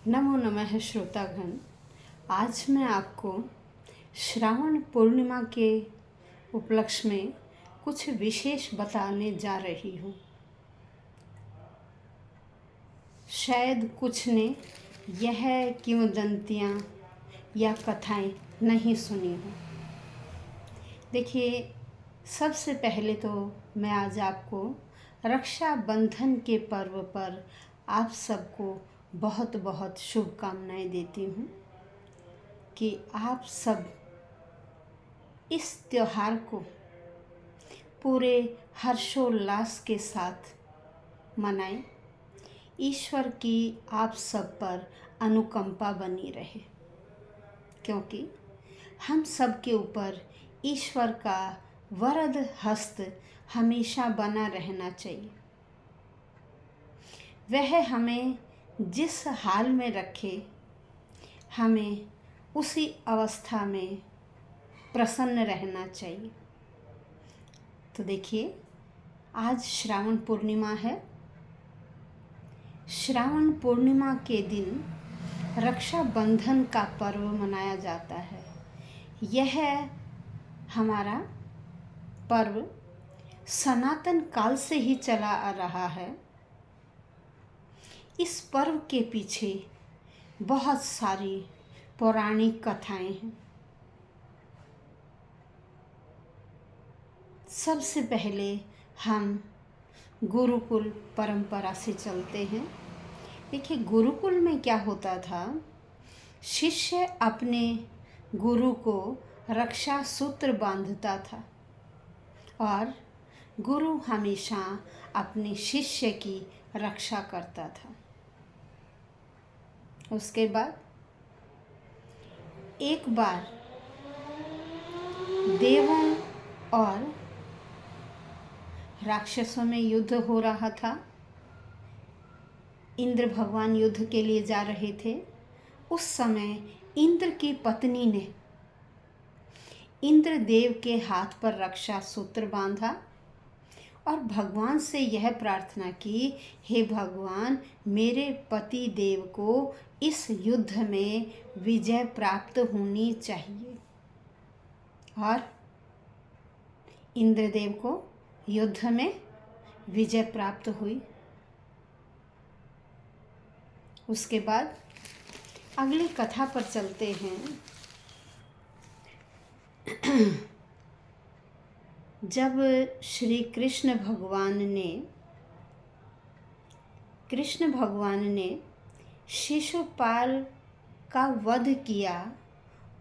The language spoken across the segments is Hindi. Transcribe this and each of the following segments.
नमो नमः श्रोतागण। आज मैं आपको श्रावण पूर्णिमा के उपलक्ष्य में कुछ विशेष बताने जा रही हूँ। शायद कुछ ने यह किंवदंतियाँ या कथाएं नहीं सुनी हो। देखिए, सबसे पहले तो मैं आज आपको रक्षाबंधन के पर्व पर आप सबको बहुत बहुत शुभकामनाएं देती हूँ कि आप सब इस त्योहार को पूरे हर्षोल्लास के साथ मनाएं। ईश्वर की आप सब पर अनुकंपा बनी रहे, क्योंकि हम सब के ऊपर ईश्वर का वरद हस्त हमेशा बना रहना चाहिए। वह हमें जिस हाल में रखे, हमें उसी अवस्था में प्रसन्न रहना चाहिए। तो देखिए, आज श्रावण पूर्णिमा है। श्रावण पूर्णिमा के दिन रक्षाबंधन का पर्व मनाया जाता है। यह हमारा पर्व सनातन काल से ही चला आ रहा है। इस पर्व के पीछे बहुत सारी पौराणिक कथाएं हैं। सबसे पहले हम गुरुकुल परंपरा से चलते हैं। देखिए, गुरुकुल में क्या होता था, शिष्य अपने गुरु को रक्षा सूत्र बांधता था और गुरु हमेशा अपने शिष्य की रक्षा करता था। उसके बाद एक बार देवों और राक्षसों में युद्ध हो रहा था। इंद्र भगवान युद्ध के लिए जा रहे थे। उस समय इंद्र की पत्नी ने इंद्रदेव के हाथ पर रक्षा सूत्र बांधा और भगवान से यह प्रार्थना की, हे भगवान, मेरे पति देव को इस युद्ध में विजय प्राप्त होनी चाहिए। और इंद्रदेव को युद्ध में विजय प्राप्त हुई। उसके बाद अगली कथा पर चलते हैं। जब श्री कृष्ण भगवान ने शिशुपाल का वध किया,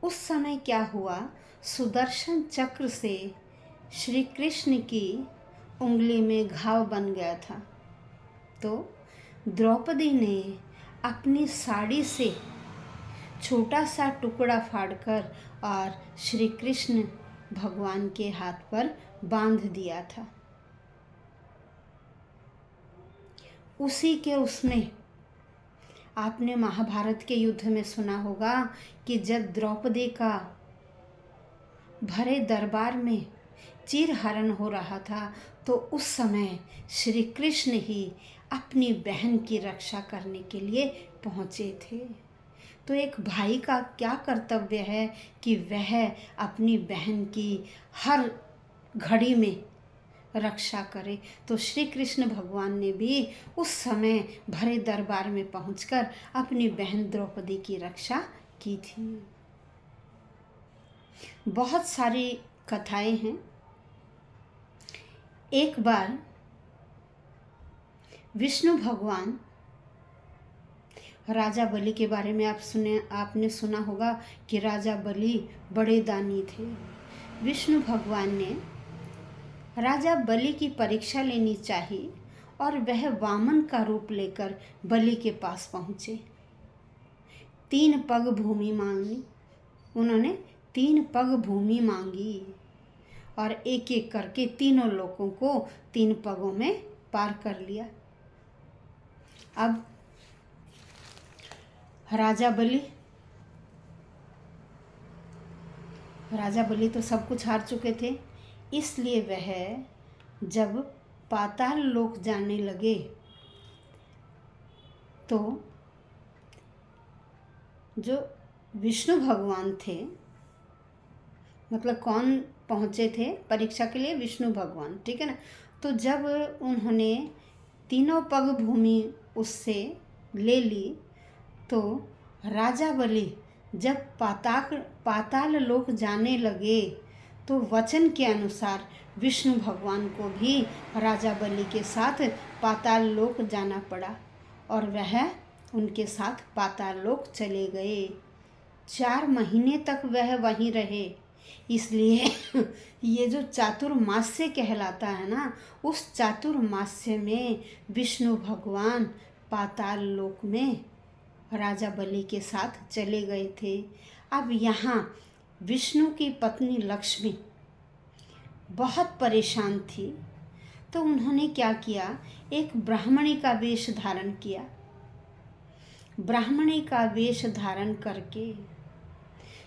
उस समय क्या हुआ, सुदर्शन चक्र से श्री कृष्ण की उंगली में घाव बन गया था। तो द्रौपदी ने अपनी साड़ी से छोटा सा टुकड़ा फाड़कर और श्री कृष्ण भगवान के हाथ पर बांध दिया था। उसी के उसमें आपने महाभारत के युद्ध में सुना होगा कि जब द्रौपदी का भरे दरबार में चीरहरण हो रहा था, तो उस समय श्री कृष्ण ही अपनी बहन की रक्षा करने के लिए पहुँचे थे। तो एक भाई का क्या कर्तव्य है कि वह अपनी बहन की हर घड़ी में रक्षा करे। तो श्री कृष्ण भगवान ने भी उस समय भरे दरबार में पहुंचकर अपनी बहन द्रौपदी की रक्षा की थी। बहुत सारी कथाएं हैं। एक बार विष्णु भगवान, राजा बलि के बारे में आपने सुना होगा कि राजा बलि बड़े दानी थे। विष्णु भगवान ने राजा बलि की परीक्षा लेनी चाहिए और वह वामन का रूप लेकर बलि के पास पहुँचे। 3 पग भूमि मांगी। उन्होंने 3 पग भूमि मांगी और एक एक करके तीनों लोगों को 3 पगों में पार कर लिया। अब राजा बलि तो सब कुछ हार चुके थे, इसलिए वह जब पाताल लोक जाने लगे तो जो विष्णु भगवान थे, मतलब कौन पहुँचे थे परीक्षा के लिए? विष्णु भगवान, ठीक है ना। तो जब उन्होंने तीनों पग भूमि उससे ले ली तो राजा बलि जब पाताल लोक जाने लगे तो वचन के अनुसार विष्णु भगवान को भी राजा बलि के साथ पाताल लोक जाना पड़ा और वह उनके साथ पाताल लोक चले गए। 4 महीने तक वह वहीं रहे। इसलिए ये जो चातुर्मास्य कहलाता है ना, उस चातुर्मास्य में विष्णु भगवान पाताल लोक में राजा बलि के साथ चले गए थे। अब यहाँ विष्णु की पत्नी लक्ष्मी बहुत परेशान थी, तो उन्होंने क्या किया, एक ब्राह्मणी का वेश धारण किया। ब्राह्मणी का वेश धारण करके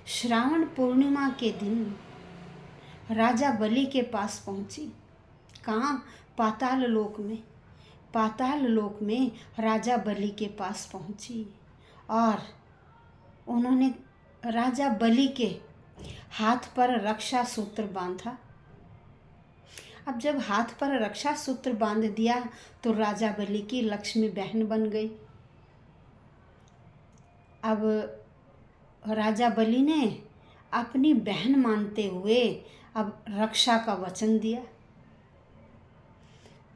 श्रावण पूर्णिमा के दिन राजा बलि के पास पहुंची। कहाँ? पाताल लोक में। पाताल लोक में राजा बलि के पास पहुंची और उन्होंने राजा बलि के हाथ पर रक्षा सूत्र बांधा। अब जब हाथ पर रक्षा सूत्र बांध दिया तो राजा बलि की लक्ष्मी बहन बन गई। अब राजा बलि ने अपनी बहन मानते हुए अब रक्षा का वचन दिया।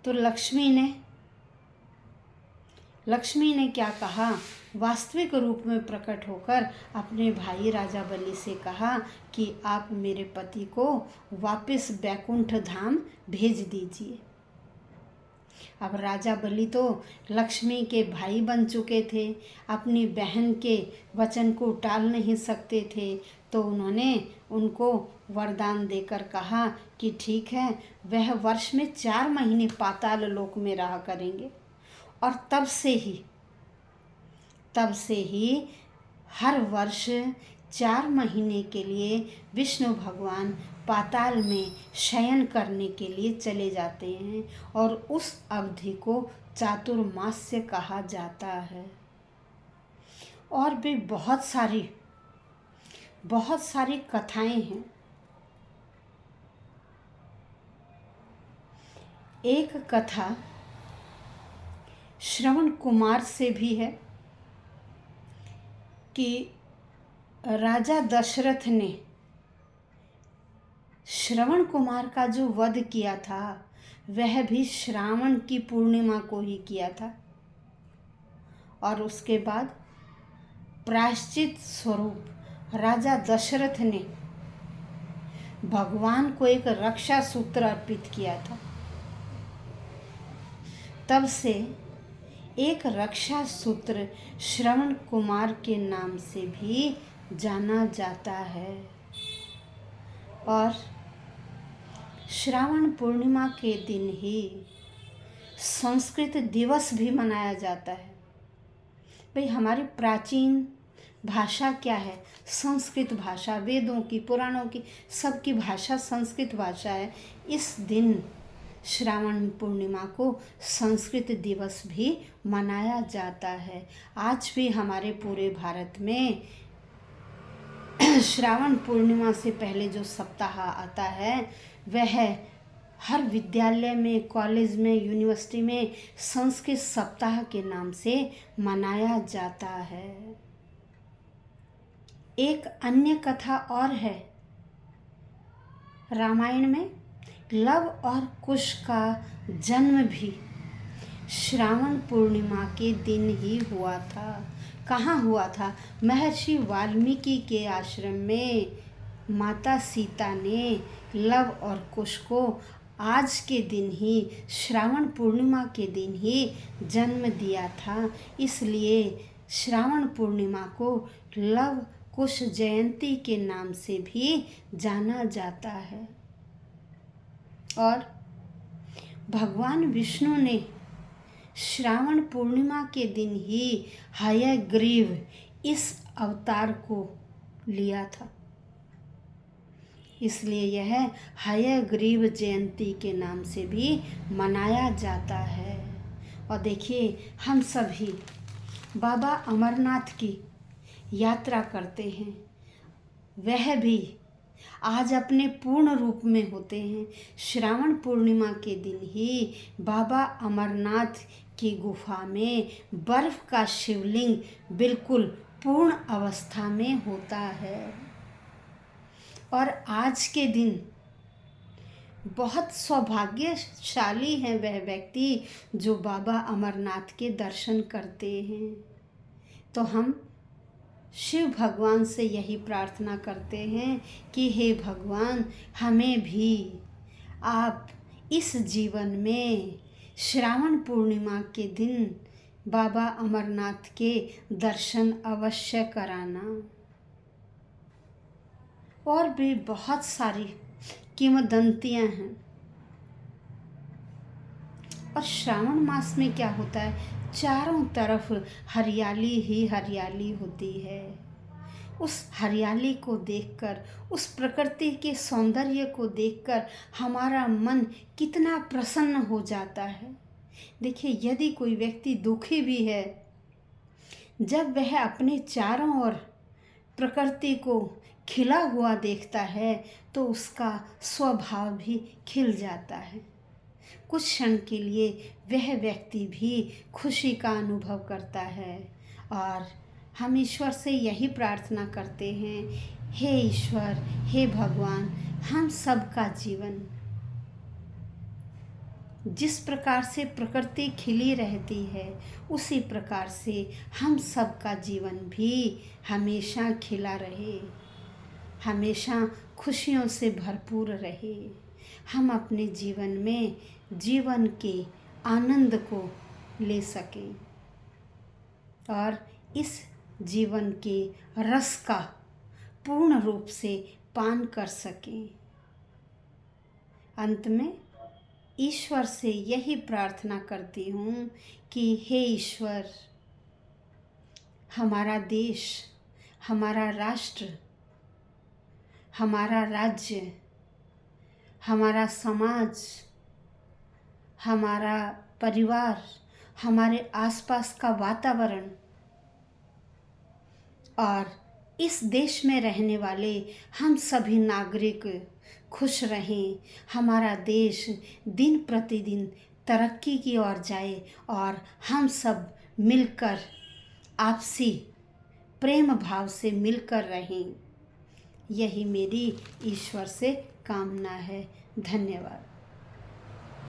तो लक्ष्मी ने क्या कहा, वास्तविक रूप में प्रकट होकर अपने भाई राजा बलि से कहा कि आप मेरे पति को वापस बैकुंठ धाम भेज दीजिए। अब राजा बलि तो लक्ष्मी के भाई बन चुके थे, अपनी बहन के वचन को टाल नहीं सकते थे, तो उन्होंने उनको वरदान देकर कहा कि ठीक है, वह वर्ष में 4 महीने पाताल लोक में रहा करेंगे। और तब से ही हर वर्ष 4 महीने के लिए विष्णु भगवान पाताल में शयन करने के लिए चले जाते हैं और उस अवधि को चातुर्मास्य कहा जाता है। और भी बहुत सारी कथाएं हैं। एक कथा श्रवण कुमार से भी है कि राजा दशरथ ने श्रवण कुमार का जो वध किया था वह भी श्रावण की पूर्णिमा को ही किया था। और उसके बाद प्रायश्चित स्वरूप राजा दशरथ ने भगवान को एक रक्षा सूत्र अर्पित किया था। तब से एक रक्षा सूत्र श्रवण कुमार के नाम से भी जाना जाता है। और श्रावण पूर्णिमा के दिन ही संस्कृत दिवस भी मनाया जाता है। भाई, हमारी प्राचीन भाषा क्या है? संस्कृत भाषा, वेदों की, पुराणों की, सबकी भाषा संस्कृत भाषा है। इस दिन श्रावण पूर्णिमा को संस्कृत दिवस भी मनाया जाता है। आज भी हमारे पूरे भारत में श्रावण पूर्णिमा से पहले जो सप्ताह आता है वह हर विद्यालय में, कॉलेज में, यूनिवर्सिटी में संस्कृत सप्ताह के नाम से मनाया जाता है। एक अन्य कथा और है। रामायण में लव और कुश का जन्म भी श्रावण पूर्णिमा के दिन ही हुआ था। कहाँ हुआ था? महर्षि वाल्मीकि के आश्रम में माता सीता ने लव और कुश को आज के दिन ही, श्रावण पूर्णिमा के दिन ही जन्म दिया था। इसलिए श्रावण पूर्णिमा को लव कुश जयंती के नाम से भी जाना जाता है। और भगवान विष्णु ने श्रावण पूर्णिमा के दिन ही हयग्रीव इस अवतार को लिया था। इसलिए यह हयग्रीव जयंती के नाम से भी मनाया जाता है। और देखिए, हम सभी बाबा अमरनाथ की यात्रा करते हैं वह भी आज अपने पूर्ण रूप में होते हैं। श्रावण पूर्णिमा के दिन ही बाबा अमरनाथ की गुफा में बर्फ का शिवलिंग बिल्कुल पूर्ण अवस्था में होता है। और आज के दिन बहुत सौभाग्यशाली है वह व्यक्ति जो बाबा अमरनाथ के दर्शन करते हैं। तो हम शिव भगवान से यही प्रार्थना करते हैं कि हे भगवान, हमें भी आप इस जीवन में श्रावण पूर्णिमा के दिन बाबा अमरनाथ के दर्शन अवश्य कराना। और भी बहुत सारी किंवदंतियाँ हैं। और श्रावण मास में क्या होता है, चारों तरफ हरियाली ही हरियाली होती है। उस हरियाली को देखकर, उस प्रकृति के सौंदर्य को देखकर हमारा मन कितना प्रसन्न हो जाता है। देखिए, यदि कोई व्यक्ति दुखी भी है, जब वह अपने चारों ओर प्रकृति को खिला हुआ देखता है तो उसका स्वभाव भी खिल जाता है। कुछ क्षण के लिए वह व्यक्ति भी खुशी का अनुभव करता है। और हम ईश्वर से यही प्रार्थना करते हैं, हे ईश्वर, हे भगवान, हम सबका जीवन जिस प्रकार से प्रकृति खिली रहती है उसी प्रकार से हम सबका जीवन भी हमेशा खिला रहे, हमेशा खुशियों से भरपूर रहे। हम अपने जीवन में जीवन के आनंद को ले सकें और इस जीवन के रस का पूर्ण रूप से पान कर सकें। अंत में ईश्वर से यही प्रार्थना करती हूँ कि हे ईश्वर, हमारा देश, हमारा राष्ट्र, हमारा राज्य, हमारा समाज, हमारा परिवार, हमारे आसपास का वातावरण और इस देश में रहने वाले हम सभी नागरिक खुश रहें। हमारा देश दिन प्रतिदिन तरक्की की ओर जाए और हम सब मिलकर आपसी प्रेम भाव से मिलकर रहें। यही मेरी ईश्वर से कामना है। धन्यवाद।